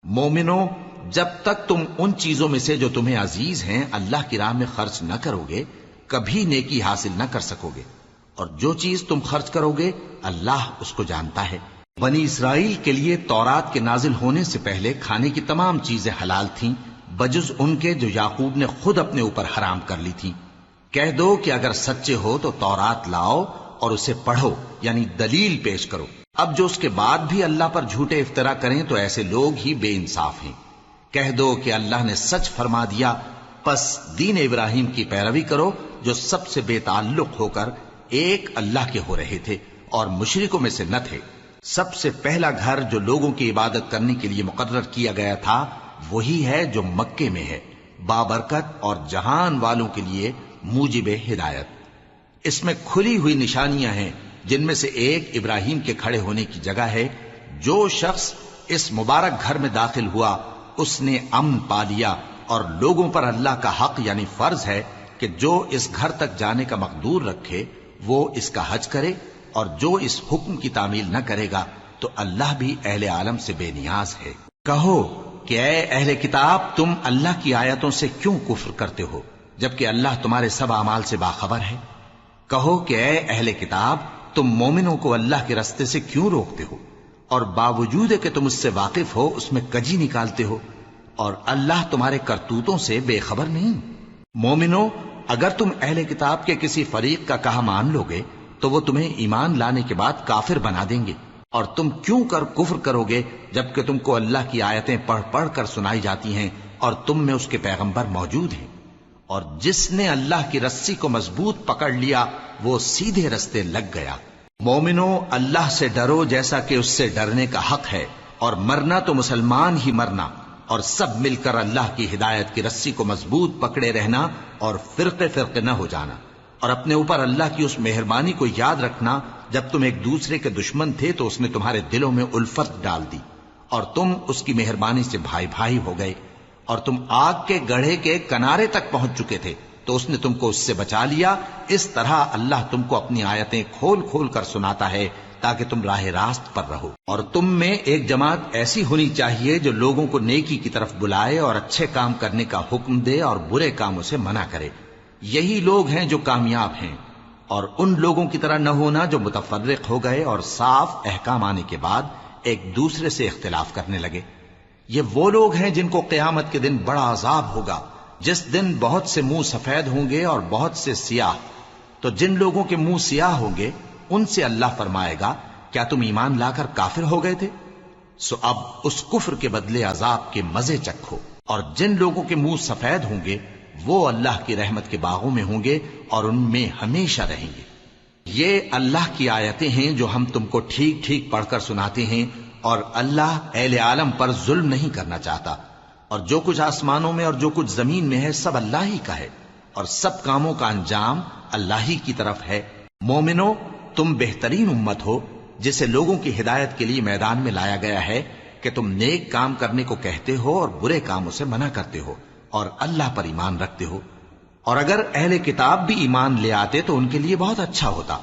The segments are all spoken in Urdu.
مومنو، جب تک تم ان چیزوں میں سے جو تمہیں عزیز ہیں اللہ کی راہ میں خرچ نہ کرو گے کبھی نیکی حاصل نہ کر سکو گے، اور جو چیز تم خرچ کرو گے اللہ اس کو جانتا ہے۔ بنی اسرائیل کے لیے تورات کے نازل ہونے سے پہلے کھانے کی تمام چیزیں حلال تھیں بجز ان کے جو یعقوب نے خود اپنے اوپر حرام کر لی تھیں۔ کہہ دو کہ اگر سچے ہو تو تورات لاؤ اور اسے پڑھو، یعنی دلیل پیش کرو۔ اب جو اس کے بعد بھی اللہ پر جھوٹے افطرا کریں تو ایسے لوگ ہی بے انصاف ہیں۔ کہہ دو کہ اللہ نے سچ فرما دیا، پس دین ابراہیم کی پیروی کرو جو سب سے بے تعلق ہو کر ایک اللہ کے ہو رہے تھے اور مشرکوں میں سے نہ تھے۔ سب سے پہلا گھر جو لوگوں کی عبادت کرنے کے لیے مقرر کیا گیا تھا وہی ہے جو مکے میں ہے، بابرکت اور جہان والوں کے لیے موجب ہدایت۔ اس میں کھلی ہوئی نشانیاں ہیں جن میں سے ایک ابراہیم کے کھڑے ہونے کی جگہ ہے۔ جو شخص اس مبارک گھر میں داخل ہوا اس نے امن پا لیا، اور لوگوں پر اللہ کا حق یعنی فرض ہے کہ جو اس گھر تک جانے کا مقدور رکھے وہ اس کا حج کرے، اور جو اس حکم کی تعمیل نہ کرے گا تو اللہ بھی اہل عالم سے بے نیاز ہے۔ کہو کہ اے اہل کتاب، تم اللہ کی آیتوں سے کیوں کفر کرتے ہو جبکہ اللہ تمہارے سب اعمال سے باخبر ہے؟ کہو کہ اے اہل کتاب، تم مومنوں کو اللہ کے رستے سے کیوں روکتے ہو، اور باوجود کہ تم اس سے واقف ہو اس میں کجی نکالتے ہو، اور اللہ تمہارے کرتوتوں سے بے خبر نہیں؟ مومنو، اگر تم اہل کتاب کے کسی فریق کا کہا مان لو گے تو وہ تمہیں ایمان لانے کے بعد کافر بنا دیں گے، اور تم کیوں کر کفر کرو گے جبکہ تم کو اللہ کی آیتیں پڑھ پڑھ کر سنائی جاتی ہیں اور تم میں اس کے پیغمبر موجود ہیں۔ اور جس نے اللہ کی رسی کو مضبوط پکڑ لیا وہ سیدھے رستے لگ گیا۔ مومنو، اللہ سے ڈرو جیسا کہ اس سے ڈرنے کا حق ہے، اور مرنا تو مسلمان ہی مرنا، اور سب مل کر اللہ کی ہدایت کی رسی کو مضبوط پکڑے رہنا اور فرقے فرقے نہ ہو جانا، اور اپنے اوپر اللہ کی اس مہربانی کو یاد رکھنا جب تم ایک دوسرے کے دشمن تھے تو اس نے تمہارے دلوں میں الفت ڈال دی اور تم اس کی مہربانی سے بھائی بھائی ہو گئے، اور تم آگ کے گڑھے کے کنارے تک پہنچ چکے تھے تو اس نے تم کو اس سے بچا لیا۔ اس طرح اللہ تم کو اپنی آیتیں کھول کھول کر سناتا ہے تاکہ تم راہ راست پر رہو۔ اور تم میں ایک جماعت ایسی ہونی چاہیے جو لوگوں کو نیکی کی طرف بلائے اور اچھے کام کرنے کا حکم دے اور برے کاموں سے منع کرے۔ یہی لوگ ہیں جو کامیاب ہیں، اور ان لوگوں کی طرح نہ ہونا جو متفرق ہو گئے اور صاف احکام آنے کے بعد ایک دوسرے سے اختلاف کرنے لگے۔ یہ وہ لوگ ہیں جن کو قیامت کے دن بڑا عذاب ہوگا، جس دن بہت سے منہ سفید ہوں گے اور بہت سے سیاہ۔ تو جن لوگوں کے منہ سیاہ ہوں گے ان سے اللہ فرمائے گا، کیا تم ایمان لا کر کافر ہو گئے تھے؟ سو اب اس کفر کے بدلے عذاب کے مزے چکھو۔ اور جن لوگوں کے منہ سفید ہوں گے وہ اللہ کی رحمت کے باغوں میں ہوں گے اور ان میں ہمیشہ رہیں گے۔ یہ اللہ کی آیتیں ہیں جو ہم تم کو ٹھیک ٹھیک پڑھ کر سناتے ہیں، اور اللہ اہل عالم پر ظلم نہیں کرنا چاہتا، اور جو کچھ آسمانوں میں اور جو کچھ زمین میں ہے سب اللہ ہی کا ہے، اور سب کاموں کا انجام اللہ ہی کی طرف ہے۔ مومنو، تم بہترین امت ہو جسے لوگوں کی ہدایت کے لیے میدان میں لایا گیا ہے کہ تم نیک کام کرنے کو کہتے ہو اور برے کاموں سے منع کرتے ہو اور اللہ پر ایمان رکھتے ہو۔ اور اگر اہل کتاب بھی ایمان لے آتے تو ان کے لیے بہت اچھا ہوتا،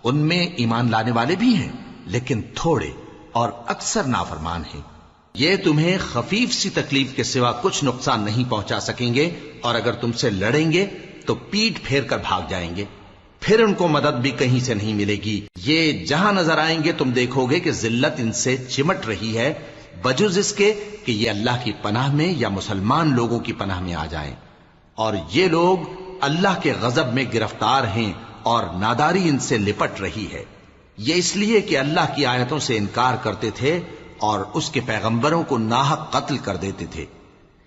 ان میں ایمان لانے والے بھی ہیں لیکن تھوڑے اور اکثر نافرمان ہیں۔ یہ تمہیں خفیف سی تکلیف کے سوا کچھ نقصان نہیں پہنچا سکیں گے، اور اگر تم سے لڑیں گے تو پیٹ پھیر کر بھاگ جائیں گے، پھر ان کو مدد بھی کہیں سے نہیں ملے گی۔ یہ جہاں نظر آئیں گے تم دیکھو گے کہ ذلت ان سے چمٹ رہی ہے بجز اس کے کہ یہ اللہ کی پناہ میں یا مسلمان لوگوں کی پناہ میں آ جائیں، اور یہ لوگ اللہ کے غضب میں گرفتار ہیں اور ناداری ان سے لپٹ رہی ہے۔ یہ اس لیے کہ اللہ کی آیتوں سے انکار کرتے تھے اور اس کے پیغمبروں کو ناحق قتل کر دیتے تھے۔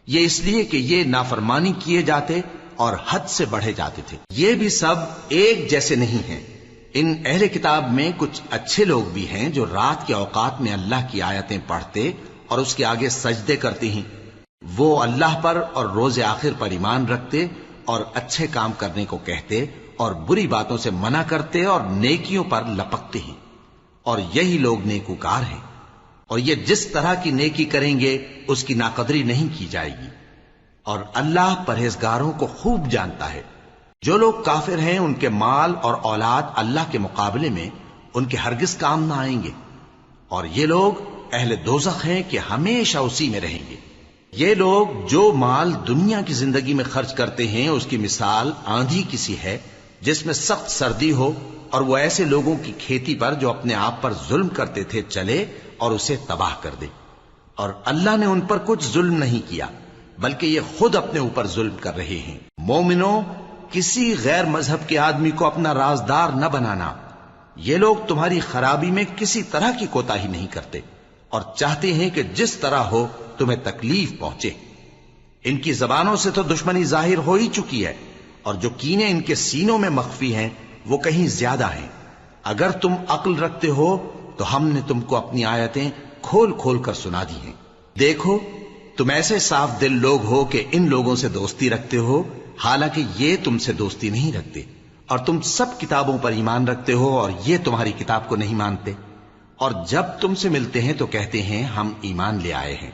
یہ اس لیے کہ یہ نافرمانی کیے جاتے اور حد سے بڑھے جاتے تھے۔ یہ بھی سب ایک جیسے نہیں ہیں۔ ان اہل کتاب میں کچھ اچھے لوگ بھی ہیں جو رات کے اوقات میں اللہ کی آیتیں پڑھتے اور اس کے آگے سجدے کرتے ہیں۔ وہ اللہ پر اور روز آخر پر ایمان رکھتے اور اچھے کام کرنے کو کہتے اور بری باتوں سے منع کرتے اور نیکیوں پر لپکتے ہیں، اور یہی لوگ نیکوکار ہیں۔ اور یہ جس طرح کی نیکی کریں گے اس کی ناقدری نہیں کی جائے گی، اور اللہ پرہیزگاروں کو خوب جانتا ہے۔ جو لوگ کافر ہیں ان کے مال اور اولاد اللہ کے مقابلے میں ان کے ہرگز کام نہ آئیں گے، اور یہ لوگ اہل دوزخ ہیں کہ ہمیشہ اسی میں رہیں گے۔ یہ لوگ جو مال دنیا کی زندگی میں خرچ کرتے ہیں اس کی مثال آندھی کسی ہے جس میں سخت سردی ہو اور وہ ایسے لوگوں کی کھیتی پر جو اپنے آپ پر ظلم کرتے تھے چلے اور اسے تباہ کر دے۔ اور اللہ نے ان پر کچھ ظلم نہیں کیا بلکہ یہ خود اپنے اوپر ظلم کر رہے ہیں۔ مومنوں، کسی غیر مذہب کے آدمی کو اپنا رازدار نہ بنانا۔ یہ لوگ تمہاری خرابی میں کسی طرح کی کوتاہی نہیں کرتے اور چاہتے ہیں کہ جس طرح ہو تمہیں تکلیف پہنچے۔ ان کی زبانوں سے تو دشمنی ظاہر ہو ہی چکی ہے اور جو کینے ان کے سینوں میں مخفی ہیں وہ کہیں زیادہ ہیں۔ اگر تم عقل رکھتے ہو تو ہم نے تم کو اپنی آیتیں کھول کھول کر سنا دی ہیں۔ دیکھو، تم ایسے صاف دل لوگ ہو کہ ان لوگوں سے دوستی رکھتے ہو حالانکہ یہ تم سے دوستی نہیں رکھتے، اور تم سب کتابوں پر ایمان رکھتے ہو اور یہ تمہاری کتاب کو نہیں مانتے، اور جب تم سے ملتے ہیں تو کہتے ہیں ہم ایمان لے آئے ہیں،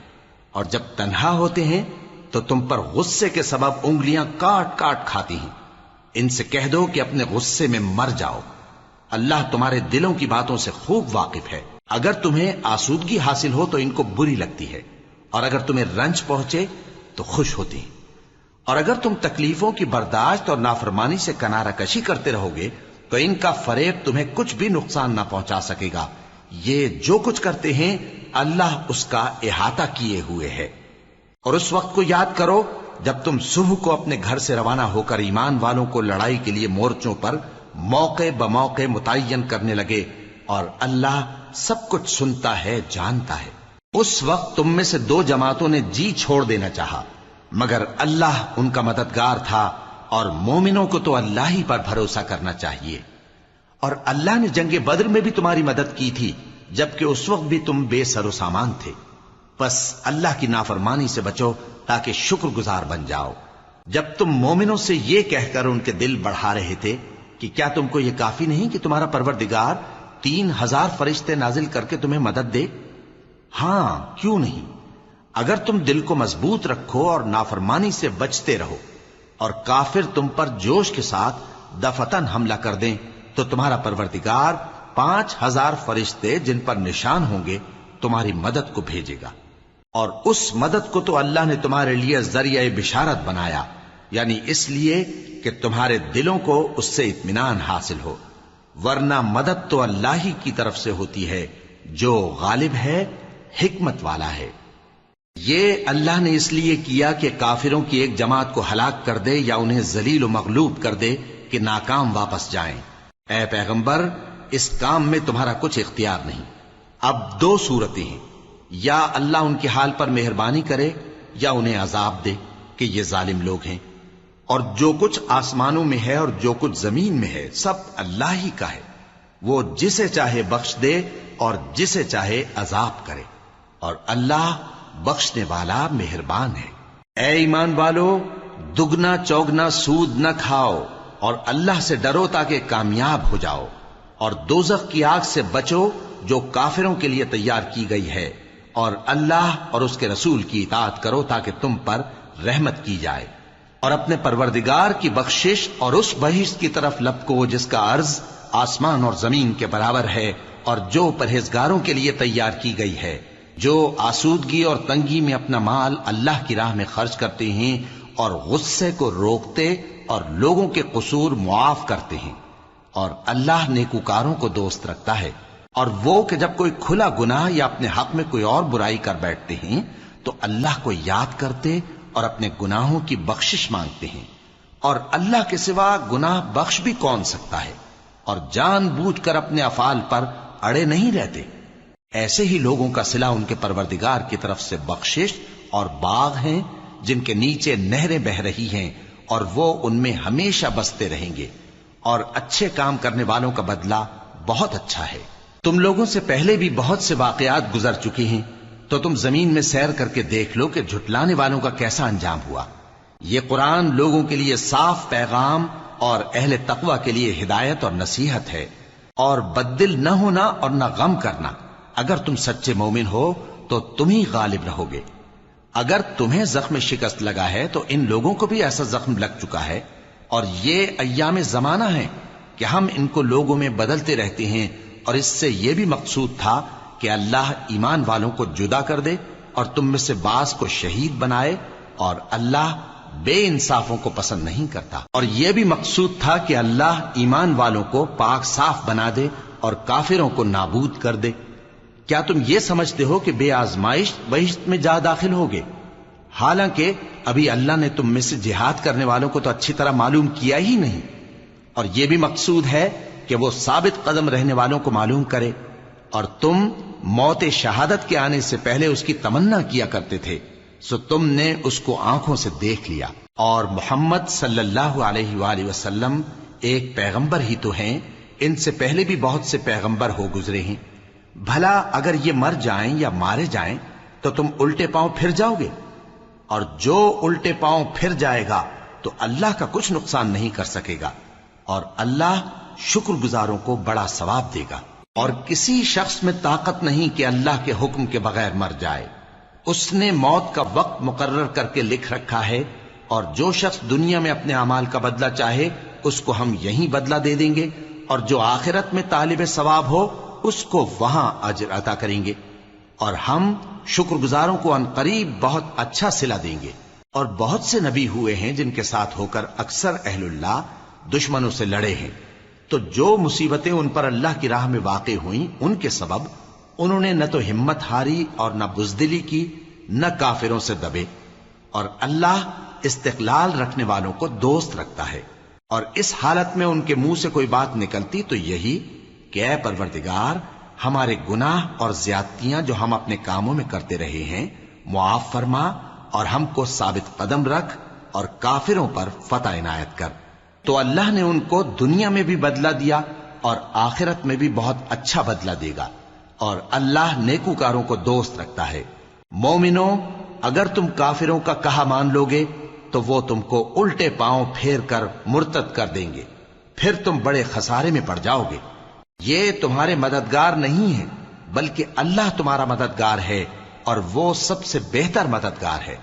اور جب تنہا ہوتے ہیں تو تم پر غصے کے سبب انگلیاں کاٹ کاٹ کھاتی ہیں۔ ان سے کہہ دو کہ اپنے غصے میں مر جاؤ، اللہ تمہارے دلوں کی باتوں سے خوب واقف ہے۔ اگر تمہیں آسودگی حاصل ہو تو ان کو بری لگتی ہے، اور اگر تمہیں رنج پہنچے تو خوش ہوتی ہیں، اور اگر تم تکلیفوں کی برداشت اور نافرمانی سے کنارہ کشی کرتے رہو گے تو ان کا فریب تمہیں کچھ بھی نقصان نہ پہنچا سکے گا۔ یہ جو کچھ کرتے ہیں اللہ اس کا احاطہ کیے ہوئے ہے۔ اور اس وقت کو یاد کرو جب تم صبح کو اپنے گھر سے روانہ ہو کر ایمان والوں کو لڑائی کے لیے مورچوں پر موقع بموقع متعین کرنے لگے، اور اللہ سب کچھ سنتا ہے، جانتا ہے۔ اس وقت تم میں سے دو جماعتوں نے جی چھوڑ دینا چاہا، مگر اللہ ان کا مددگار تھا، اور مومنوں کو تو اللہ ہی پر بھروسہ کرنا چاہیے۔ اور اللہ نے جنگ بدر میں بھی تمہاری مدد کی تھی جبکہ اس وقت بھی تم بے سر و سامان تھے۔ بس اللہ کی نافرمانی سے بچو تاکہ شکر گزار بن جاؤ۔ جب تم مومنوں سے یہ کہہ کر ان کے دل بڑھا رہے تھے کہ کیا تم کو یہ کافی نہیں کہ تمہارا پروردگار 3000 فرشتے نازل کر کے تمہیں مدد دے؟ ہاں، کیوں نہیں؟ اگر تم دل کو مضبوط رکھو اور نافرمانی سے بچتے رہو اور کافر تم پر جوش کے ساتھ دفتن حملہ کر دیں تو تمہارا پروردگار 5000 فرشتے جن پر نشان ہوں گے تمہاری مدد کو بھیجے گا، اور اس مدد کو تو اللہ نے تمہارے لیے ذریعہ بشارت بنایا، یعنی اس لیے کہ تمہارے دلوں کو اس سے اطمینان حاصل ہو، ورنہ مدد تو اللہ ہی کی طرف سے ہوتی ہے جو غالب ہے، حکمت والا ہے۔ یہ اللہ نے اس لیے کیا کہ کافروں کی ایک جماعت کو ہلاک کر دے یا انہیں ذلیل و مغلوب کر دے کہ ناکام واپس جائیں۔ اے پیغمبر، اس کام میں تمہارا کچھ اختیار نہیں۔ اب دو صورتیں ہیں، یا اللہ ان کے حال پر مہربانی کرے یا انہیں عذاب دے کہ یہ ظالم لوگ ہیں، اور جو کچھ آسمانوں میں ہے اور جو کچھ زمین میں ہے سب اللہ ہی کا ہے، وہ جسے چاہے بخش دے اور جسے چاہے عذاب کرے، اور اللہ بخشنے والا مہربان ہے۔ اے ایمان والو، دگنا چوگنا سود نہ کھاؤ اور اللہ سے ڈرو تاکہ کامیاب ہو جاؤ، اور دوزخ کی آگ سے بچو جو کافروں کے لیے تیار کی گئی ہے، اور اللہ اور اس کے رسول کی اطاعت کرو تاکہ تم پر رحمت کی جائے، اور اپنے پروردگار کی بخشش اور اس بہشت کی طرف لپکو جس کا عرض آسمان اور زمین کے برابر ہے، اور جو پرہیزگاروں کے لیے تیار کی گئی ہے، جو آسودگی اور تنگی میں اپنا مال اللہ کی راہ میں خرچ کرتے ہیں اور غصے کو روکتے اور لوگوں کے قصور معاف کرتے ہیں، اور اللہ نیکوکاروں کو دوست رکھتا ہے۔ اور وہ کہ جب کوئی کھلا گناہ یا اپنے حق میں کوئی اور برائی کر بیٹھتے ہیں تو اللہ کو یاد کرتے اور اپنے گناہوں کی بخشش مانگتے ہیں، اور اللہ کے سوا گناہ بخش بھی کون سکتا ہے، اور جان بوجھ کر اپنے افعال پر اڑے نہیں رہتے۔ ایسے ہی لوگوں کا صلہ ان کے پروردگار کی طرف سے بخشش اور باغ ہیں جن کے نیچے نہریں بہ رہی ہیں، اور وہ ان میں ہمیشہ بستے رہیں گے، اور اچھے کام کرنے والوں کا بدلہ بہت اچھا ہے۔ تم لوگوں سے پہلے بھی بہت سے واقعات گزر چکے ہیں، تو تم زمین میں سیر کر کے دیکھ لو کہ جھٹلانے والوں کا کیسا انجام ہوا۔ یہ قرآن لوگوں کے لیے صاف پیغام اور اہل تقوی کے لیے ہدایت اور نصیحت ہے، اور بددل نہ ہونا اور نہ غم کرنا۔ اگر تم سچے مومن ہو تو تم ہی غالب رہو گے۔ اگر تمہیں زخم شکست لگا ہے تو ان لوگوں کو بھی ایسا زخم لگ چکا ہے، اور یہ ایام زمانہ ہیں کہ ہم ان کو لوگوں میں بدلتے رہتے ہیں، اور اس سے یہ بھی مقصود تھا کہ اللہ ایمان والوں کو جدا کر دے اور تم میں سے بعض کو شہید بنائے، اور اللہ بے انصافوں کو پسند نہیں کرتا۔ اور یہ بھی مقصود تھا کہ اللہ ایمان والوں کو پاک صاف بنا دے اور کافروں کو نابود کر دے۔ کیا تم یہ سمجھتے ہو کہ بے آزمائش بہشت میں جا داخل ہوگے؟ حالانکہ ابھی اللہ نے تم میں سے جہاد کرنے والوں کو تو اچھی طرح معلوم کیا ہی نہیں۔ اور یہ بھی مقصود ہے کہ وہ ثابت قدم رہنے والوں کو معلوم کرے، اور تم موت شہادت کے آنے سے پہلے اس کی تمنا کیا کرتے تھے، سو تم نے اس کو آنکھوں سے دیکھ لیا۔ اور محمد صلی اللہ علیہ وآلہ وسلم ایک پیغمبر ہی تو ہیں، ان سے پہلے بھی بہت سے پیغمبر ہو گزرے ہیں۔ بھلا اگر یہ مر جائیں یا مارے جائیں تو تم الٹے پاؤں پھر جاؤ گے؟ اور جو الٹے پاؤں پھر جائے گا تو اللہ کا کچھ نقصان نہیں کر سکے گا، اور اللہ شکر گزاروں کو بڑا ثواب دے گا۔ اور کسی شخص میں طاقت نہیں کہ اللہ کے حکم کے بغیر مر جائے، اس نے موت کا وقت مقرر کر کے لکھ رکھا ہے، اور جو شخص دنیا میں اپنے اعمال کا بدلہ چاہے اس کو ہم یہیں بدلہ دے دیں گے، اور جو آخرت میں طالب ثواب ہو اس کو وہاں اجر عطا کریں گے، اور ہم شکر گزاروں کو ان قریب بہت اچھا صلہ دیں گے۔ اور بہت سے نبی ہوئے ہیں جن کے ساتھ ہو کر اکثر اہل اللہ دشمنوں سے لڑے ہیں، تو جو مصیبتیں ان پر اللہ کی راہ میں واقع ہوئیں ان کے سبب انہوں نے نہ تو ہمت ہاری اور نہ بزدلی کی، نہ کافروں سے دبے۔ اور اللہ استقلال رکھنے والوں کو دوست رکھتا ہے، اور اس حالت میں ان کے منہ سے کوئی بات نکلتی تو یہی کہ اے پروردگار، ہمارے گناہ اور زیادتیاں جو ہم اپنے کاموں میں کرتے رہے ہیں معاف فرما، اور ہم کو ثابت قدم رکھ، اور کافروں پر فتح عنایت کر۔ تو اللہ نے ان کو دنیا میں بھی بدلہ دیا اور آخرت میں بھی بہت اچھا بدلہ دے گا، اور اللہ نیکوکاروں کو دوست رکھتا ہے۔ مومنو، اگر تم کافروں کا کہا مان لوگے تو وہ تم کو الٹے پاؤں پھیر کر مرتد کر دیں گے، پھر تم بڑے خسارے میں پڑ جاؤ گے۔ یہ تمہارے مددگار نہیں ہیں بلکہ اللہ تمہارا مددگار ہے، اور وہ سب سے بہتر مددگار ہے۔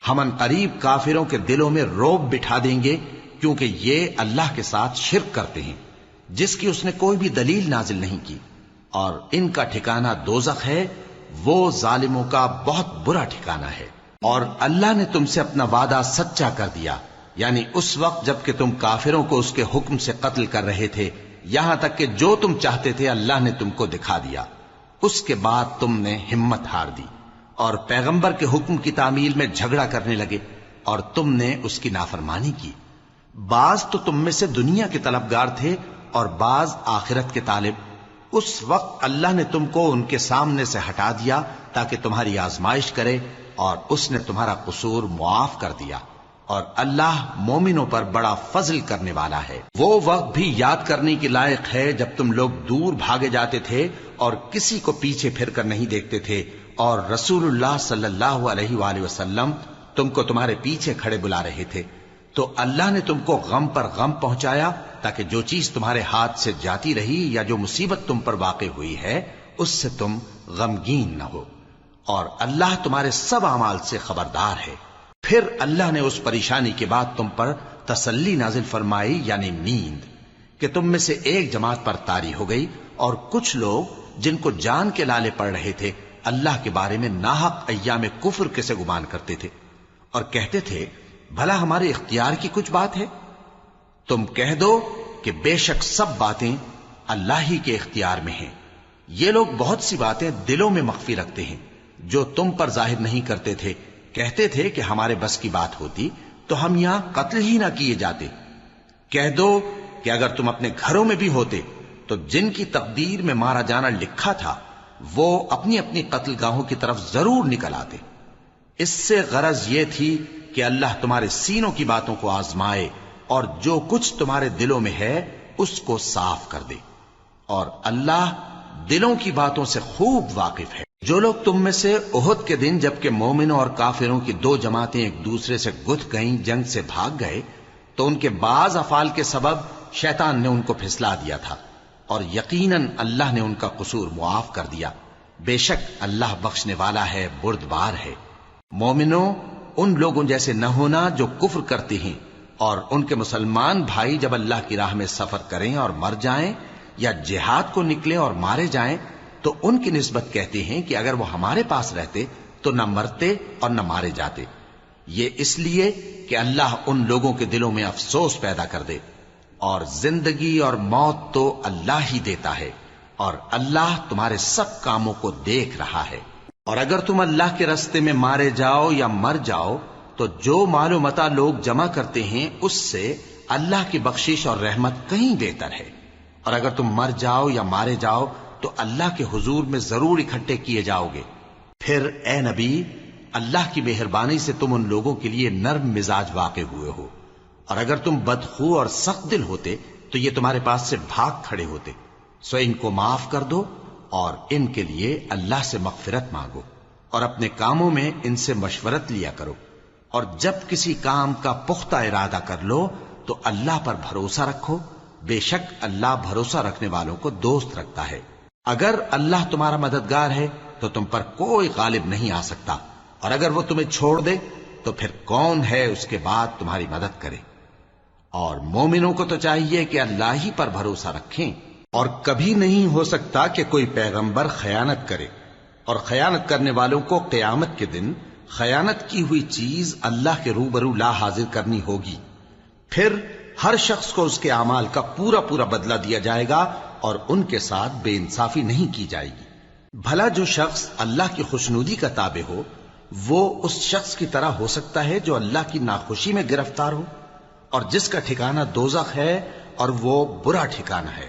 ہم ان قریب کافروں کے دلوں میں رعب بٹھا دیں گے، کیونکہ یہ اللہ کے ساتھ شرک کرتے ہیں جس کی اس نے کوئی بھی دلیل نازل نہیں کی، اور ان کا ٹھکانہ دوزخ ہے، وہ ظالموں کا بہت برا ٹھکانہ ہے۔ اور اللہ نے تم سے اپنا وعدہ سچا کر دیا، یعنی اس وقت جب کہ تم کافروں کو اس کے حکم سے قتل کر رہے تھے، یہاں تک کہ جو تم چاہتے تھے اللہ نے تم کو دکھا دیا۔ اس کے بعد تم نے ہمت ہار دی اور پیغمبر کے حکم کی تعمیل میں جھگڑا کرنے لگے، اور تم نے اس کی نافرمانی کی۔ بعض تو تم میں سے دنیا کے طلبگار تھے اور بعض آخرت کے طالب۔ اس وقت اللہ نے تم کو ان کے سامنے سے ہٹا دیا تاکہ تمہاری آزمائش کرے، اور اس نے تمہارا قصور معاف کر دیا، اور اللہ مومنوں پر بڑا فضل کرنے والا ہے۔ وہ وقت بھی یاد کرنے کے لائق ہے جب تم لوگ دور بھاگے جاتے تھے اور کسی کو پیچھے پھر کر نہیں دیکھتے تھے، اور رسول اللہ صلی اللہ علیہ وآلہ وسلم تم کو تمہارے پیچھے کھڑے بلا رہے تھے، تو اللہ نے تم کو غم پر غم پہنچایا تاکہ جو چیز تمہارے ہاتھ سے جاتی رہی یا جو مصیبت تم پر واقع ہوئی ہے اس سے تم غمگین نہ ہو، اور اللہ تمہارے سب اعمال سے خبردار ہے۔ پھر اللہ نے اس پریشانی کے بعد تم پر تسلی نازل فرمائی، یعنی نیند، کہ تم میں سے ایک جماعت پر طاری ہو گئی، اور کچھ لوگ جن کو جان کے لالے پڑ رہے تھے اللہ کے بارے میں ناحق ایام کفر کے سے گمان کرتے تھے، اور کہتے تھے بھلا ہمارے اختیار کی کچھ بات ہے؟ تم کہہ دو کہ بے شک سب باتیں اللہ ہی کے اختیار میں ہیں۔ یہ لوگ بہت سی باتیں دلوں میں مخفی رکھتے ہیں جو تم پر ظاہر نہیں کرتے تھے۔ کہتے تھے کہ ہمارے بس کی بات ہوتی تو ہم یہاں قتل ہی نہ کیے جاتے۔ کہہ دو کہ اگر تم اپنے گھروں میں بھی ہوتے تو جن کی تقدیر میں مارا جانا لکھا تھا وہ اپنی اپنی قتل گاہوں کی طرف ضرور نکل آتے۔ اس سے غرض یہ تھی کہ اللہ تمہارے سینوں کی باتوں کو آزمائے اور جو کچھ تمہارے دلوں میں ہے اس کو صاف کر دے، اور اللہ دلوں کی باتوں سے خوب واقف ہے۔ جو لوگ تم میں سے احد کے دن جبکہ مومنوں اور کافروں کی دو جماعتیں ایک دوسرے سے گتھ گئیں جنگ سے بھاگ گئے تو ان کے بعض افعال کے سبب شیطان نے ان کو پھسلا دیا تھا، اور یقیناً اللہ نے ان کا قصور معاف کر دیا۔ بے شک اللہ بخشنے والا ہے، بردبار ہے۔ مومنوں، ان لوگوں جیسے نہ ہونا جو کفر کرتے ہیں، اور ان کے مسلمان بھائی جب اللہ کی راہ میں سفر کریں اور مر جائیں یا جہاد کو نکلیں اور مارے جائیں تو ان کی نسبت کہتے ہیں کہ اگر وہ ہمارے پاس رہتے تو نہ مرتے اور نہ مارے جاتے، یہ اس لیے کہ اللہ ان لوگوں کے دلوں میں افسوس پیدا کر دے، اور زندگی اور موت تو اللہ ہی دیتا ہے، اور اللہ تمہارے سب کاموں کو دیکھ رہا ہے۔ اور اگر تم اللہ کے راستے میں مارے جاؤ یا مر جاؤ تو جو مال و متاع لوگ جمع کرتے ہیں اس سے اللہ کی بخشش اور رحمت کہیں بہتر ہے، اور اگر تم مر جاؤ یا مارے جاؤ تو اللہ کے حضور میں ضرور اکٹھے کیے جاؤ گے۔ پھر اے نبی، اللہ کی مہربانی سے تم ان لوگوں کے لیے نرم مزاج واقع ہوئے ہو، اور اگر تم بدخو اور سخت دل ہوتے تو یہ تمہارے پاس سے بھاگ کھڑے ہوتے، سو ان کو معاف کر دو اور ان کے لیے اللہ سے مغفرت مانگو، اور اپنے کاموں میں ان سے مشورت لیا کرو، اور جب کسی کام کا پختہ ارادہ کر لو تو اللہ پر بھروسہ رکھو، بے شک اللہ بھروسہ رکھنے والوں کو دوست رکھتا ہے۔ اگر اللہ تمہارا مددگار ہے تو تم پر کوئی غالب نہیں آ سکتا، اور اگر وہ تمہیں چھوڑ دے تو پھر کون ہے اس کے بعد تمہاری مدد کرے۔ اور مومنوں کو تو چاہیے کہ اللہ ہی پر بھروسہ رکھیں، اور کبھی نہیں ہو سکتا کہ کوئی پیغمبر خیانت کرے، اور خیانت کرنے والوں کو قیامت کے دن خیانت کی ہوئی چیز اللہ کے روبرو لا حاضر کرنی ہوگی، پھر ہر شخص کو اس کے اعمال کا پورا پورا بدلہ دیا جائے گا، اور ان کے ساتھ بے انصافی نہیں کی جائے گی۔ بھلا جو شخص اللہ کی خوشنودی کا تابع ہو وہ اس شخص کی طرح ہو سکتا ہے جو اللہ کی ناخوشی میں گرفتار ہو، اور جس کا ٹھکانہ دوزخ ہے اور وہ برا ٹھکانہ ہے۔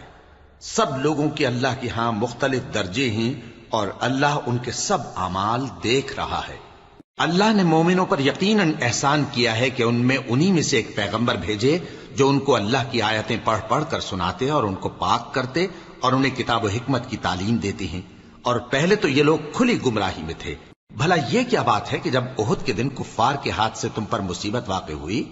سب لوگوں کے اللہ کے ہاں مختلف درجے ہیں، اور اللہ ان کے سب اعمال دیکھ رہا ہے۔ اللہ نے مومنوں پر یقیناً احسان کیا ہے کہ ان میں انہی میں سے ایک پیغمبر بھیجے جو ان کو اللہ کی آیتیں پڑھ پڑھ کر سناتے اور ان کو پاک کرتے اور انہیں کتاب و حکمت کی تعلیم دیتے ہیں، اور پہلے تو یہ لوگ کھلی گمراہی میں تھے۔ بھلا یہ کیا بات ہے کہ جب احد کے دن کفار کے ہاتھ سے تم پر مصیبت واقع ہوئی،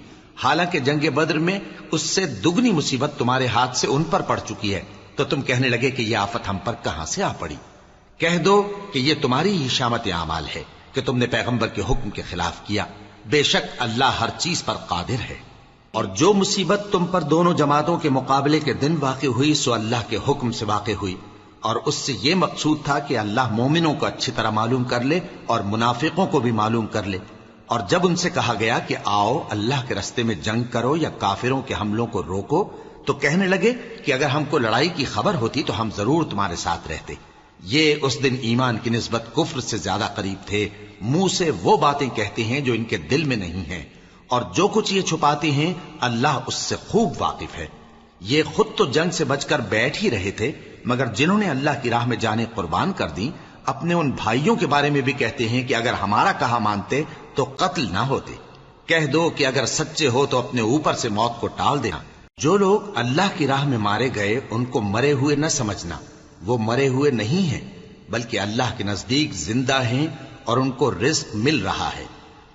حالانکہ جنگ بدر میں اس سے دگنی مصیبت تمہارے ہاتھ سے ان پر پڑ چکی ہے، تو تم کہنے لگے کہ یہ آفت ہم پر کہاں سے آ پڑی؟ کہہ دو کہ یہ تمہاری ہی شامت اعمال ہے کہ تم نے پیغمبر کے حکم کے خلاف کیا، بے شک اللہ ہر چیز پر قادر ہے۔ اور جو مصیبت تم پر دونوں جماعتوں کے مقابلے کے دن واقع ہوئی سو اللہ کے حکم سے واقع ہوئی، اور اس سے یہ مقصود تھا کہ اللہ مومنوں کو اچھی طرح معلوم کر لے اور منافقوں کو بھی معلوم کر لے۔ اور جب ان سے کہا گیا کہ آؤ اللہ کے راستے میں جنگ کرو یا کافروں کے حملوں کو روکو، تو کہنے لگے کہ اگر ہم کو لڑائی کی خبر ہوتی تو ہم ضرور تمہارے ساتھ رہتے۔ یہ اس دن ایمان کی نسبت کفر سے زیادہ قریب تھے، منہ سے وہ باتیں کہتے ہیں جو ان کے دل میں نہیں ہیں، اور جو کچھ یہ چھپاتے ہیں اللہ اس سے خوب واقف ہے۔ یہ خود تو جنگ سے بچ کر بیٹھ ہی رہے تھے، مگر جنہوں نے اللہ کی راہ میں جانیں قربان کر دیں اپنے ان بھائیوں کے بارے میں بھی کہتے ہیں کہ اگر ہمارا کہا مانتے تو قتل نہ ہوتے۔ کہہ دو کہ اگر سچے ہو تو اپنے اوپر سے موت کو ٹال دینا۔ جو لوگ اللہ کی راہ میں مارے گئے ان کو مرے ہوئے نہ سمجھنا، وہ مرے ہوئے نہیں ہیں بلکہ اللہ کے نزدیک زندہ ہیں اور ان کو رزق مل رہا ہے۔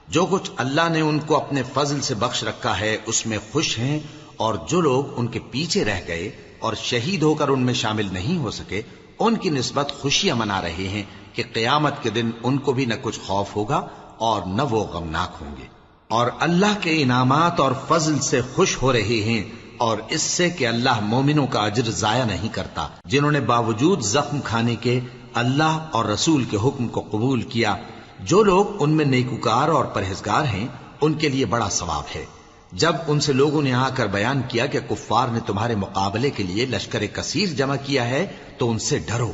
جو کچھ اللہ نے ان کو اپنے فضل سے بخش رکھا ہے اس میں خوش ہیں، اور جو لوگ ان کے پیچھے رہ گئے اور شہید ہو کر ان میں شامل نہیں ہو سکے ان کی نسبت خوشیاں منا رہے ہیں کہ قیامت کے دن ان کو بھی نہ کچھ خوف ہوگا اور نہ وہ غمناک ہوں گے، اور اللہ کے انعامات اور فضل سے خوش ہو رہے ہیں، اور اس سے کہ اللہ مومنوں کا اجر ضائع نہیں کرتا۔ جنہوں نے باوجود زخم کھانے کے اللہ اور رسول کے حکم کو قبول کیا، جو لوگ ان میں نیکوکار اور پرہیزگار ہیں ان کے لیے بڑا ثواب ہے۔ جب ان سے لوگوں نے آ کر بیان کیا کہ کفار نے تمہارے مقابلے کے لیے لشکر کثیر جمع کیا ہے تو ان سے ڈرو،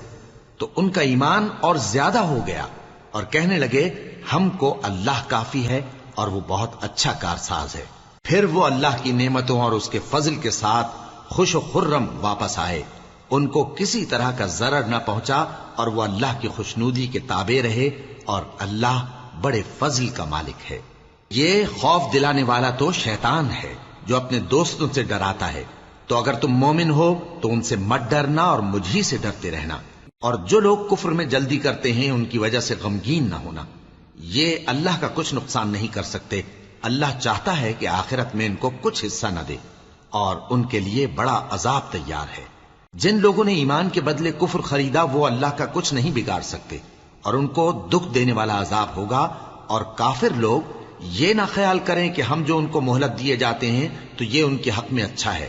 تو ان کا ایمان اور زیادہ ہو گیا، اور کہنے لگے ہم کو اللہ کافی ہے اور وہ بہت اچھا کارساز ہے۔ پھر وہ اللہ کی نعمتوں اور اس کے فضل کے ساتھ خوش و خرم واپس آئے، ان کو کسی طرح کا ضرر نہ پہنچا، اور وہ اللہ کی خوشنودی کے تابع رہے، اور اللہ بڑے فضل کا مالک ہے۔ یہ خوف دلانے والا تو شیطان ہے جو اپنے دوستوں سے ڈراتا ہے، تو اگر تم مومن ہو تو ان سے مت ڈرنا اور مجھ ہی سے ڈرتے رہنا، اور جو لوگ کفر میں جلدی کرتے ہیں ان کی وجہ سے غمگین نہ ہونا، یہ اللہ کا کچھ نقصان نہیں کر سکتے۔ اللہ چاہتا ہے کہ آخرت میں ان کو کچھ حصہ نہ دے، اور ان کے لیے بڑا عذاب تیار ہے۔ جن لوگوں نے ایمان کے بدلے کفر خریدا وہ اللہ کا کچھ نہیں بگاڑ سکتے، اور ان کو دکھ دینے والا عذاب ہوگا۔ اور کافر لوگ یہ نہ خیال کریں کہ ہم جو ان کو مہلت دیے جاتے ہیں تو یہ ان کے حق میں اچھا ہے،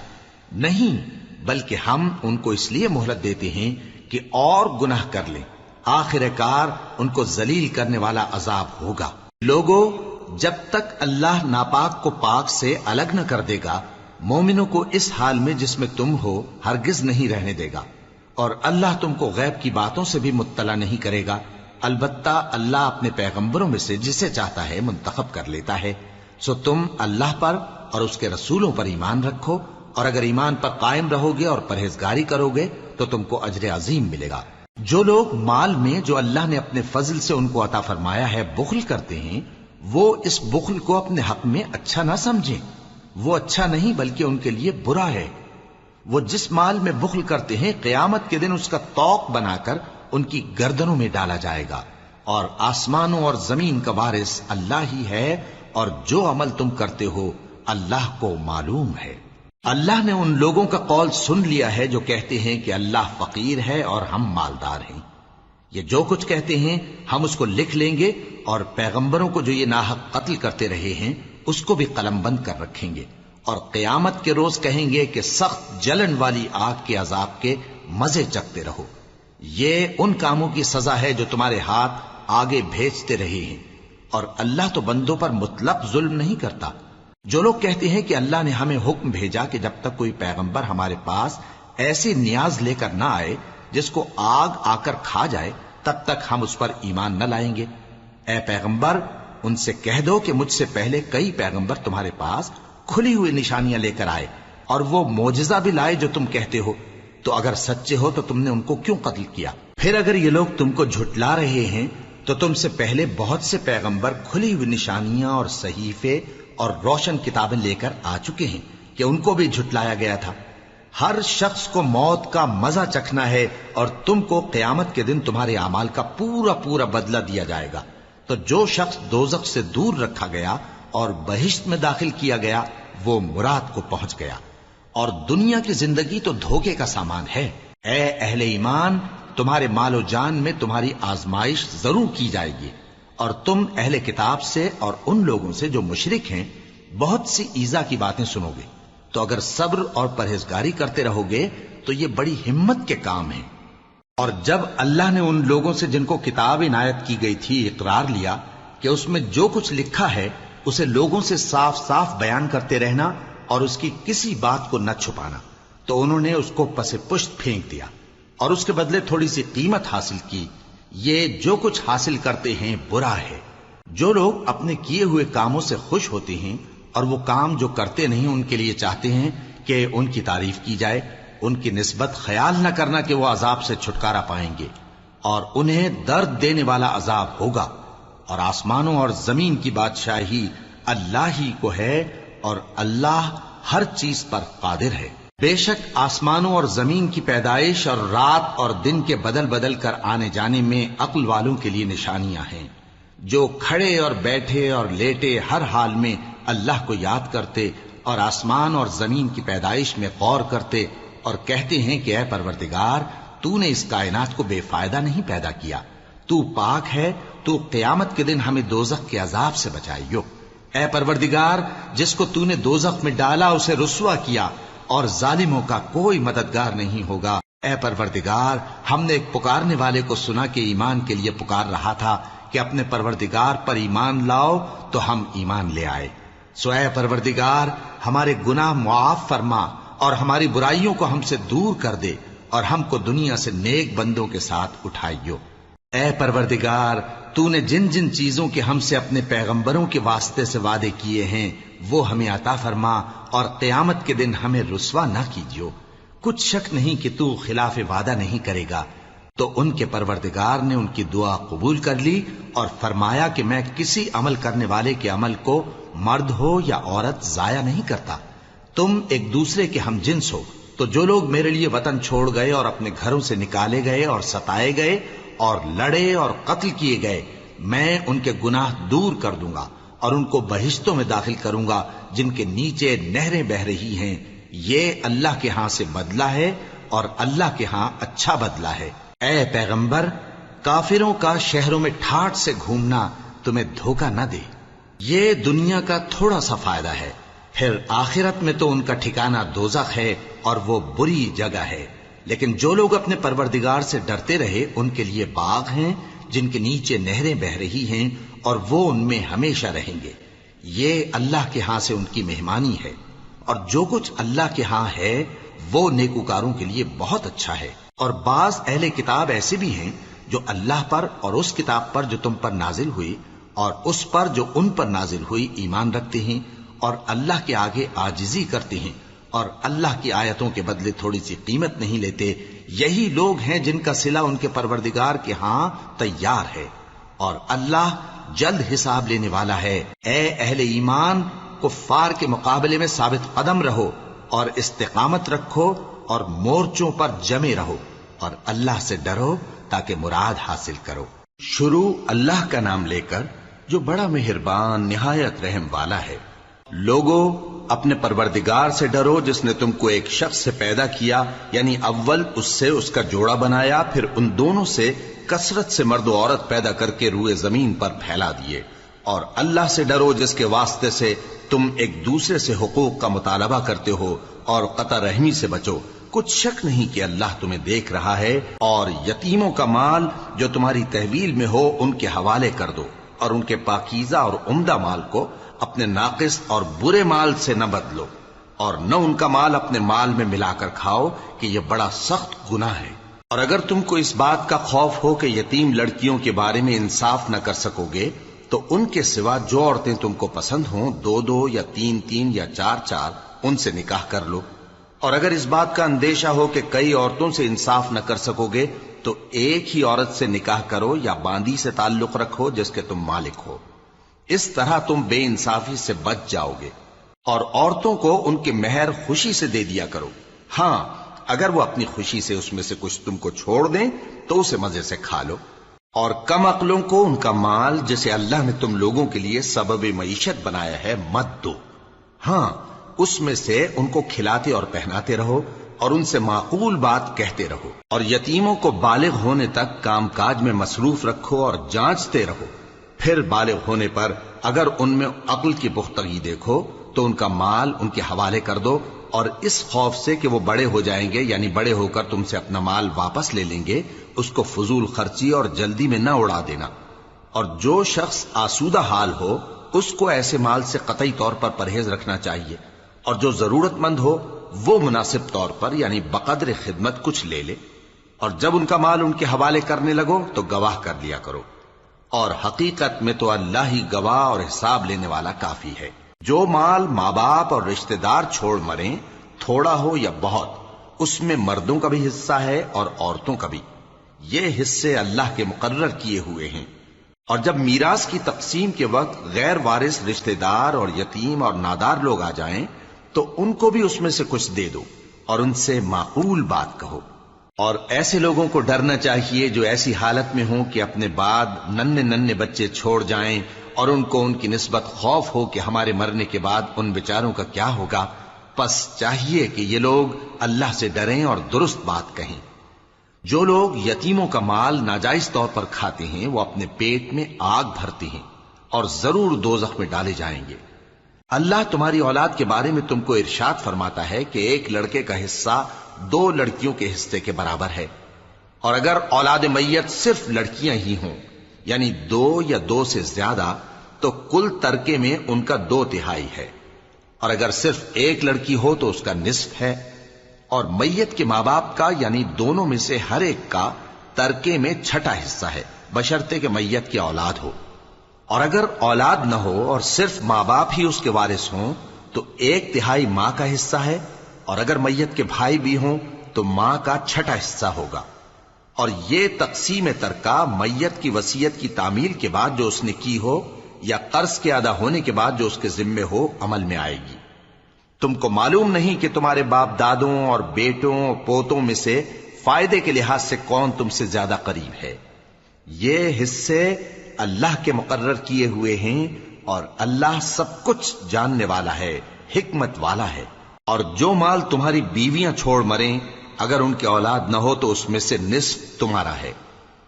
نہیں، بلکہ ہم ان کو اس لیے مہلت دیتے ہیں کہ اور گناہ کر لیں، آخر کار ان کو ذلیل کرنے والا عذاب ہوگا۔ لوگوں، جب تک اللہ ناپاک کو پاک سے الگ نہ کر دے گا، مومنوں کو اس حال میں جس میں تم ہو ہرگز نہیں رہنے دے گا، اور اللہ تم کو غیب کی باتوں سے بھی مطلع نہیں کرے گا۔ البتہ اللہ اپنے پیغمبروں میں سے جسے چاہتا ہے منتخب کر لیتا ہے۔ سو تم اللہ پر اور اس کے رسولوں پر ایمان رکھو، اور اگر ایمان پر قائم رہو گے اور پرہیزگاری کرو گے تو تم کو اجر عظیم ملے گا۔ جو لوگ مال میں جو اللہ نے اپنے فضل سے ان کو عطا فرمایا ہے بخل کرتے ہیں، وہ اس بخل کو اپنے حق میں اچھا نہ سمجھیں۔ وہ اچھا نہیں بلکہ ان کے لیے برا ہے۔ وہ جس مال میں بخل کرتے ہیں قیامت کے دن اس کا طوق بنا کر ان کی گردنوں میں ڈالا جائے گا، اور آسمانوں اور زمین کا وارث اللہ ہی ہے، اور جو عمل تم کرتے ہو اللہ کو معلوم ہے۔ اللہ نے ان لوگوں کا قول سن لیا ہے جو کہتے ہیں کہ اللہ فقیر ہے اور ہم مالدار ہیں۔ یہ جو کچھ کہتے ہیں ہم اس کو لکھ لیں گے، اور پیغمبروں کو جو یہ ناحق قتل کرتے رہے ہیں اس کو بھی قلم بند کر رکھیں گے، اور قیامت کے روز کہیں گے کہ سخت جلن والی آگ کے عذاب کے مزے چکھتے رہو۔ یہ ان کاموں کی سزا ہے جو تمہارے ہاتھ آگے بھیجتے رہے ہیں، اور اللہ تو بندوں پر مطلق ظلم نہیں کرتا۔ جو لوگ کہتے ہیں کہ اللہ نے ہمیں حکم بھیجا کہ جب تک کوئی پیغمبر ہمارے پاس ایسی نیاز لے کر نہ آئے جس کو آگ آ کر کھا جائے، تب تک ہم اس پر ایمان نہ لائیں گے۔ اے پیغمبر، ان سے کہہ دو کہ مجھ سے پہلے کئی پیغمبر تمہارے پاس کھلی ہوئی نشانیاں لے کر آئے، اور وہ معجزہ بھی لائے جو تم کہتے ہو، تو اگر سچے ہو تو تم نے ان کو کیوں قتل کیا؟ پھر اگر یہ لوگ تم کو جھٹلا رہے ہیں تو تم سے پہلے بہت سے پیغمبر کھلی ہوئی نشانیاں اور صحیفے اور روشن کتابیں لے کر آ چکے ہیں کہ ان کو بھی جھٹلایا گیا تھا۔ ہر شخص کو موت کا مزہ چکھنا ہے، اور تم کو قیامت کے دن تمہارے اعمال کا پورا پورا بدلہ دیا جائے گا۔ تو جو شخص دوزخ سے دور رکھا گیا اور بہشت میں داخل کیا گیا وہ مراد کو پہنچ گیا، اور دنیا کی زندگی تو دھوکے کا سامان ہے۔ اے اہل ایمان، تمہارے مال و جان میں تمہاری آزمائش ضرور کی جائے گی، اور تم اہل کتاب سے اور ان لوگوں سے جو مشرک ہیں بہت سی ایذا کی باتیں سنو گے، تو اگر صبر اور پرہیزگاری کرتے رہو گے تو یہ بڑی ہمت کے کام ہیں۔ اور جب اللہ نے ان لوگوں سے جن کو کتاب عنایت کی گئی تھی اقرار لیا کہ اس میں جو کچھ لکھا ہے اسے لوگوں سے صاف صاف بیان کرتے رہنا اور اس کی کسی بات کو نہ چھپانا، تو انہوں نے اس کو پس پشت پھینک دیا اور اس کے بدلے تھوڑی سی قیمت حاصل کی۔ یہ جو کچھ حاصل کرتے ہیں برا ہے۔ جو لوگ اپنے کیے ہوئے کاموں سے خوش ہوتے ہیں اور وہ کام جو کرتے نہیں ان کے لیے چاہتے ہیں کہ ان کی تعریف کی جائے، ان کی نسبت خیال نہ کرنا کہ وہ عذاب سے چھٹکارا پائیں گے، اور انہیں درد دینے والا عذاب ہوگا۔ اور آسمانوں اور زمین کی بادشاہی اللہ ہی کو ہے، اور اللہ ہر چیز پر قادر ہے۔ بے شک آسمانوں اور زمین کی پیدائش اور رات اور دن کے بدل بدل کر آنے جانے میں عقل والوں کے لیے نشانیاں ہیں، جو کھڑے اور بیٹھے اور لیٹے ہر حال میں اللہ کو یاد کرتے اور آسمان اور زمین کی پیدائش میں غور کرتے اور کہتے ہیں کہ اے پروردگار، تو نے اس کائنات کو بے فائدہ نہیں پیدا کیا، تو پاک ہے، تو قیامت کے دن ہمیں دوزخ کے عذاب سے بچائیو۔ اے پروردگار، جس کو تو نے دوزخ میں ڈالا اسے رسوا کیا، اور ظالموں کا کوئی مددگار نہیں ہوگا۔ اے پروردگار، ہم نے ایک پکارنے والے کو سنا کہ ایمان کے لیے پکار رہا تھا کہ اپنے پروردگار پر ایمان لاؤ، تو ہم ایمان لے آئے۔ سو اے پروردگار، ہمارے گناہ معاف فرما اور ہماری برائیوں کو ہم سے دور کر دے، اور ہم کو دنیا سے نیک بندوں کے ساتھ اٹھائیو۔ اے پروردگار، تو نے جن جن چیزوں کے ہم سے اپنے پیغمبروں کے واسطے سے وعدے کیے ہیں وہ ہمیں عطا فرما، اور قیامت کے دن ہمیں رسوا نہ کیجیو۔ کچھ شک نہیں کہ تو خلاف وعدہ نہیں کرے گا۔ تو ان کے پروردگار نے ان کی دعا قبول کر لی اور فرمایا کہ میں کسی عمل کرنے والے کے عمل کو مرد ہو یا عورت ضائع نہیں کرتا۔ تم ایک دوسرے کے ہم جنس ہو، تو جو لوگ میرے لیے وطن چھوڑ گئے اور اپنے گھروں سے نکالے گئے اور ستائے گئے اور لڑے اور قتل کیے گئے، میں ان کے گناہ دور کر دوں گا اور ان کو بہشتوں میں داخل کروں گا جن کے نیچے نہریں بہ رہی ہیں۔ یہ اللہ کے ہاں سے بدلہ ہے، اور اللہ کے ہاں اچھا بدلہ ہے۔ اے پیغمبر، کافروں کا شہروں میں ٹھاٹھ سے گھومنا تمہیں دھوکہ نہ دے۔ یہ دنیا کا تھوڑا سا فائدہ ہے، پھر آخرت میں تو ان کا ٹھکانہ دوزخ ہے، اور وہ بری جگہ ہے۔ لیکن جو لوگ اپنے پروردگار سے ڈرتے رہے ان کے لیے باغ ہیں جن کے نیچے نہریں بہ رہی ہیں اور وہ ان میں ہمیشہ رہیں گے. یہ اللہ کے ہاں سے ان کی مہمانی ہے، اور جو کچھ اللہ کے ہاں ہے وہ نیکوکاروں کے لیے بہت اچھا ہے. اور بعض اہل کتاب ایسے بھی ہیں جو اللہ پر اور اس کتاب پر جو تم پر نازل ہوئی اور اس پر جو ان پر نازل ہوئی ایمان رکھتے ہیں اور اللہ کے آگے عاجزی کرتے ہیں اور اللہ کی آیتوں کے بدلے تھوڑی سی قیمت نہیں لیتے. یہی لوگ ہیں جن کا صلہ ان کے پروردگار کے ہاں تیار ہے، اور اللہ جلد حساب لینے والا ہے. اے اہل ایمان، کفار کے مقابلے میں ثابت قدم رہو اور استقامت رکھو اور مورچوں پر جمے رہو اور اللہ سے ڈرو تاکہ مراد حاصل کرو. شروع اللہ کا نام لے کر جو بڑا مہربان نہایت رحم والا ہے. لوگو اپنے پروردگار سے ڈرو جس نے تم کو ایک شخص سے پیدا کیا، یعنی اول اس سے اس کا جوڑا بنایا، پھر ان دونوں سے کثرت سے مرد و عورت پیدا کر کے روئے زمین پر پھیلا دیے. اور اللہ سے ڈرو جس کے واسطے سے تم ایک دوسرے سے حقوق کا مطالبہ کرتے ہو، اور قطع رحمی سے بچو. کچھ شک نہیں کہ اللہ تمہیں دیکھ رہا ہے. اور یتیموں کا مال جو تمہاری تحویل میں ہو ان کے حوالے کر دو، اور ان کے پاکیزہ اور عمدہ مال کو اپنے ناقص اور برے مال سے نہ بدلو، اور نہ ان کا مال اپنے مال میں ملا کر کھاؤ کہ یہ بڑا سخت گناہ ہے. اور اگر تم کو اس بات کا خوف ہو کہ یتیم لڑکیوں کے بارے میں انصاف نہ کر سکو گے تو ان کے سوا جو عورتیں تم کو پسند ہوں 2 یا 3 یا 4 ان سے نکاح کر لو. اور اگر اس بات کا اندیشہ ہو کہ کئی عورتوں سے انصاف نہ کر سکو گے تو ایک ہی عورت سے نکاح کرو یا باندی سے تعلق رکھو جس کے تم مالک ہو. اس طرح تم بے انصافی سے بچ جاؤ گے. اور عورتوں کو ان کے مہر خوشی سے دے دیا کرو. ہاں اگر وہ اپنی خوشی سے اس میں سے کچھ تم کو چھوڑ دیں تو اسے مزے سے کھا لو. اور کم عقلوں کو ان کا مال جسے اللہ نے تم لوگوں کے لیے سبب معیشت بنایا ہے مت دو. ہاں اس میں سے ان کو کھلاتے اور پہناتے رہو اور ان سے معقول بات کہتے رہو. اور یتیموں کو بالغ ہونے تک کام کاج میں مصروف رکھو اور جانچتے رہو. پھر بالغ ہونے پر اگر ان میں عقل کی پختگی دیکھو تو ان کا مال ان کے حوالے کر دو، اور اس خوف سے کہ وہ بڑے ہو جائیں گے، یعنی بڑے ہو کر تم سے اپنا مال واپس لے لیں گے، اس کو فضول خرچی اور جلدی میں نہ اڑا دینا. اور جو شخص آسودہ حال ہو اس کو ایسے مال سے قطعی طور پر پرہیز رکھنا چاہیے. اور جو ضرورت مند ہو وہ مناسب طور پر یعنی بقدر خدمت کچھ لے لے. اور جب ان کا مال ان کے حوالے کرنے لگو تو گواہ کر لیا کرو. اور حقیقت میں تو اللہ ہی گواہ اور حساب لینے والا کافی ہے. جو مال ماں باپ اور رشتہ دار چھوڑ مریں، تھوڑا ہو یا بہت، اس میں مردوں کا بھی حصہ ہے اور عورتوں کا بھی. یہ حصے اللہ کے مقرر کیے ہوئے ہیں. اور جب میراث کی تقسیم کے وقت غیر وارث رشتہ دار اور یتیم اور نادار لوگ آ جائیں تو ان کو بھی اس میں سے کچھ دے دو اور ان سے معقول بات کہو. اور ایسے لوگوں کو ڈرنا چاہیے جو ایسی حالت میں ہوں کہ اپنے بعد ننھے بچے چھوڑ جائیں اور ان کو ان کی نسبت خوف ہو کہ ہمارے مرنے کے بعد ان بیچاروں کا کیا ہوگا. پس چاہیے کہ یہ لوگ اللہ سے ڈریں اور درست بات کہیں. جو لوگ یتیموں کا مال ناجائز طور پر کھاتے ہیں وہ اپنے پیٹ میں آگ بھرتے ہیں اور ضرور دوزخ میں ڈالے جائیں گے. اللہ تمہاری اولاد کے بارے میں تم کو ارشاد فرماتا ہے کہ ایک لڑکے کا حصہ 2 لڑکیوں کے حصے کے برابر ہے. اور اگر اولاد میت صرف لڑکیاں ہی ہوں یعنی 2 یا 2 سے زیادہ تو کل ترکے میں ان کا 2/3 ہے. اور اگر صرف ایک لڑکی ہو تو اس کا نصف ہے. اور میت کے ماں باپ کا یعنی دونوں میں سے ہر ایک کا ترکے میں 6واں حصہ ہے بشرطے کہ میت کی اولاد ہو. اور اگر اولاد نہ ہو اور صرف ماں باپ ہی اس کے وارث ہوں تو 1/3 ماں کا حصہ ہے. اور اگر میت کے بھائی بھی ہوں تو ماں کا 6واں حصہ ہوگا. اور یہ تقسیم ترکہ میت کی وصیت کی تعمیل کے بعد جو اس نے کی ہو یا قرض کے ادا ہونے کے بعد جو اس کے ذمے ہو عمل میں آئے گی. تم کو معلوم نہیں کہ تمہارے باپ دادوں اور بیٹوں اور پوتوں میں سے فائدے کے لحاظ سے کون تم سے زیادہ قریب ہے. یہ حصے اللہ کے مقرر کیے ہوئے ہیں اور اللہ سب کچھ جاننے والا ہے، حکمت والا ہے. اور جو مال تمہاری بیویاں چھوڑ مریں اگر ان کی اولاد نہ ہو تو اس میں سے نصف تمہارا ہے.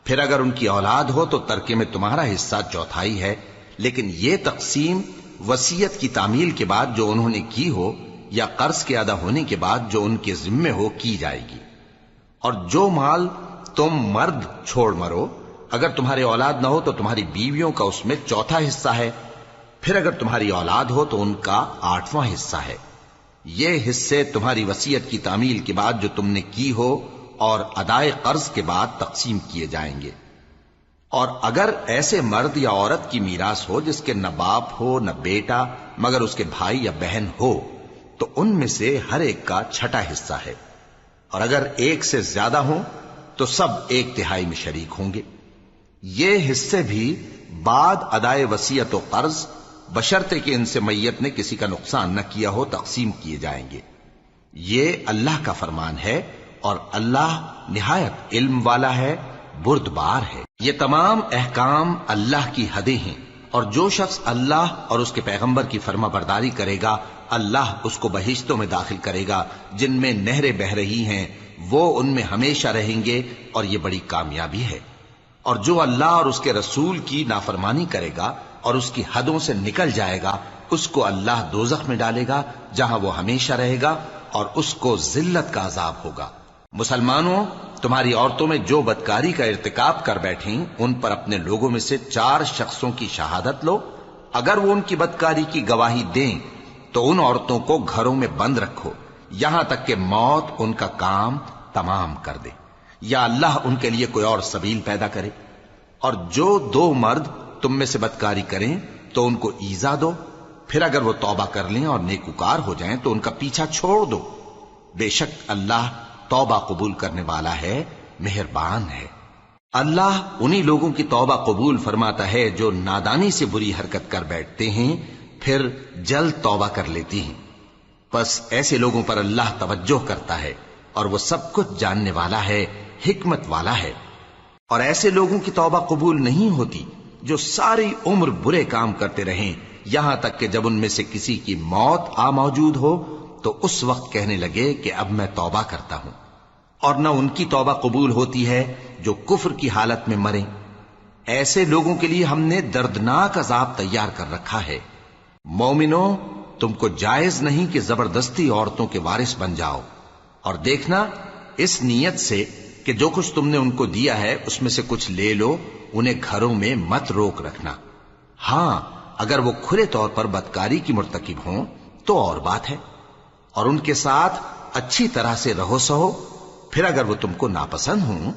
پھر اگر ان کی اولاد ہو تو ترکے میں تمہارا حصہ 1/4 ہے. لیکن یہ تقسیم وصیت کی تعمیل کے بعد جو انہوں نے کی ہو یا قرض کے ادا ہونے کے بعد جو ان کے ذمے ہو کی جائے گی. اور جو مال تم مرد چھوڑ مرو، اگر تمہاری اولاد نہ ہو تو تمہاری بیویوں کا اس میں چوتھا حصہ ہے، پھر اگر تمہاری اولاد ہو تو ان کا 8واں حصہ ہے۔ یہ حصے تمہاری وصیت کی تعمیل کے بعد جو تم نے کی ہو اور ادائے قرض کے بعد تقسیم کیے جائیں گے۔ اور اگر ایسے مرد یا عورت کی میراث ہو جس کے نہ باپ ہو نہ بیٹا مگر اس کے بھائی یا بہن ہو، تو ان میں سے ہر ایک کا 6واں حصہ ہے، اور اگر ایک سے زیادہ ہوں تو سب 1/3 میں شریک ہوں گے۔ یہ حصے بھی بعد ادائے وصیت و قرض بشرطے کہ ان سے میت نے کسی کا نقصان نہ کیا ہو تقسیم کیے جائیں گے۔ یہ اللہ کا فرمان ہے اور اللہ نہایت علم والا ہے، بردبار ہے۔ یہ تمام احکام اللہ کی حدیں ہیں، اور جو شخص اللہ اور اس کے پیغمبر کی فرما برداری کرے گا اللہ اس کو بہشتوں میں داخل کرے گا جن میں نہریں بہ رہی ہیں، وہ ان میں ہمیشہ رہیں گے، اور یہ بڑی کامیابی ہے۔ اور جو اللہ اور اس کے رسول کی نافرمانی کرے گا اور اس کی حدوں سے نکل جائے گا، اس کو اللہ دوزخ میں ڈالے گا جہاں وہ ہمیشہ رہے گا، اور اس کو ذلت کا عذاب ہوگا۔ مسلمانوں، تمہاری عورتوں میں جو بدکاری کا ارتکاب کر بیٹھیں ان پر اپنے لوگوں میں سے 4 شخصوں کی شہادت لو۔ اگر وہ ان کی بدکاری کی گواہی دیں تو ان عورتوں کو گھروں میں بند رکھو یہاں تک کہ موت ان کا کام تمام کر دے، یا اللہ ان کے لیے کوئی اور سبیل پیدا کرے۔ اور جو 2 مرد تم میں سے بدکاری کریں تو ان کو ایذا دو، پھر اگر وہ توبہ کر لیں اور نیکوکار ہو جائیں تو ان کا پیچھا چھوڑ دو۔ بے شک اللہ توبہ قبول کرنے والا ہے، مہربان ہے۔ اللہ انہی لوگوں کی توبہ قبول فرماتا ہے جو نادانی سے بری حرکت کر بیٹھتے ہیں پھر جلد توبہ کر لیتی ہیں۔ بس ایسے لوگوں پر اللہ توجہ کرتا ہے اور وہ سب کچھ جاننے والا ہے، حکمت والا ہے۔ اور ایسے لوگوں کی توبہ قبول نہیں ہوتی جو ساری عمر برے کام کرتے رہیں یہاں تک کہ جب ان میں سے کسی کی موت آ موجود ہو تو اس وقت کہنے لگے کہ اب میں توبہ کرتا ہوں۔ اور نہ ان کی توبہ قبول ہوتی ہے جو کفر کی حالت میں مریں۔ ایسے لوگوں کے لیے ہم نے دردناک عذاب تیار کر رکھا ہے۔ مومنوں، تم کو جائز نہیں کہ زبردستی عورتوں کے وارث بن جاؤ، اور دیکھنا اس نیت سے کہ جو کچھ تم نے ان کو دیا ہے اس میں سے کچھ لے لو، انہیں گھروں میں مت روک رکھنا۔ ہاں، اگر وہ کھلے طور پر بدکاری کی مرتکب ہوں تو اور بات ہے، اور ان کے ساتھ اچھی طرح سے رہو سہو۔ پھر اگر وہ تم کو ناپسند ہوں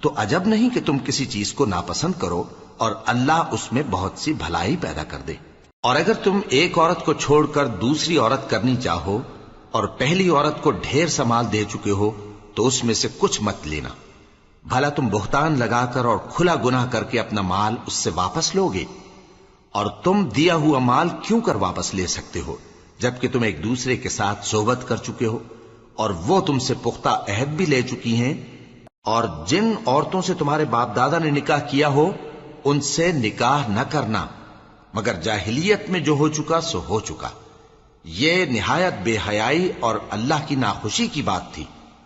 تو عجب نہیں کہ تم کسی چیز کو ناپسند کرو، اور اللہ اس میں بہت سی بھلائی پیدا کر دے۔ اور اگر تم ایک عورت کو چھوڑ کر دوسری عورت کرنی چاہو اور پہلی عورت کو ڈھیر سا مال دے چکے ہو تو اس میں سے کچھ مت لینا، بھلا تم بہتان لگا کر اور کھلا گناہ کر کے اپنا مال اس سے واپس لوگے؟ اور تم دیا ہوا مال کیوں کر واپس لے سکتے ہو جبکہ تم ایک دوسرے کے ساتھ صحبت کر چکے ہو اور وہ تم سے پختہ عہد بھی لے چکی ہیں؟ اور جن عورتوں سے تمہارے باپ دادا نے نکاح کیا ہو ان سے نکاح نہ کرنا مگر جاہلیت میں جو ہو چکا سو ہو چکا۔ یہ نہایت بے حیائی اور اللہ کی ناخوشی کی بات تھی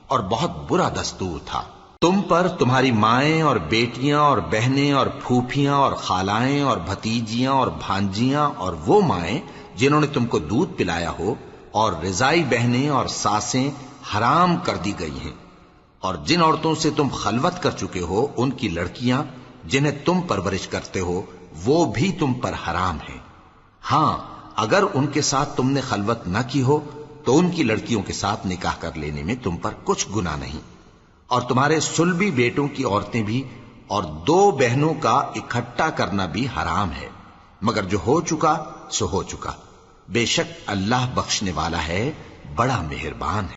اور بہت برا دستور تھا۔ تم پر تمہاری مائیں اور بیٹیاں اور بہنیں اور پھوپھیاں اور خالائیں اور بھتیجیاں اور بھانجیاں اور وہ مائیں جنہوں نے تم کو دودھ پلایا ہو اور رضائی بہنیں اور ساسیں حرام کر دی گئی ہیں، اور جن عورتوں سے تم خلوت کر چکے ہو ان کی لڑکیاں جنہیں تم پرورش کرتے ہو وہ بھی تم پر حرام ہیں۔ ہاں، اگر ان کے ساتھ تم نے خلوت نہ کی ہو تو ان کی لڑکیوں کے ساتھ نکاح کر لینے میں تم پر کچھ گناہ نہیں۔ اور تمہارے صلبی بیٹوں کی عورتیں بھی اور 2 بہنوں کا اکٹھا کرنا بھی حرام ہے، مگر جو ہو چکا سو ہو چکا۔ بے شک اللہ بخشنے والا ہے، بڑا مہربان ہے۔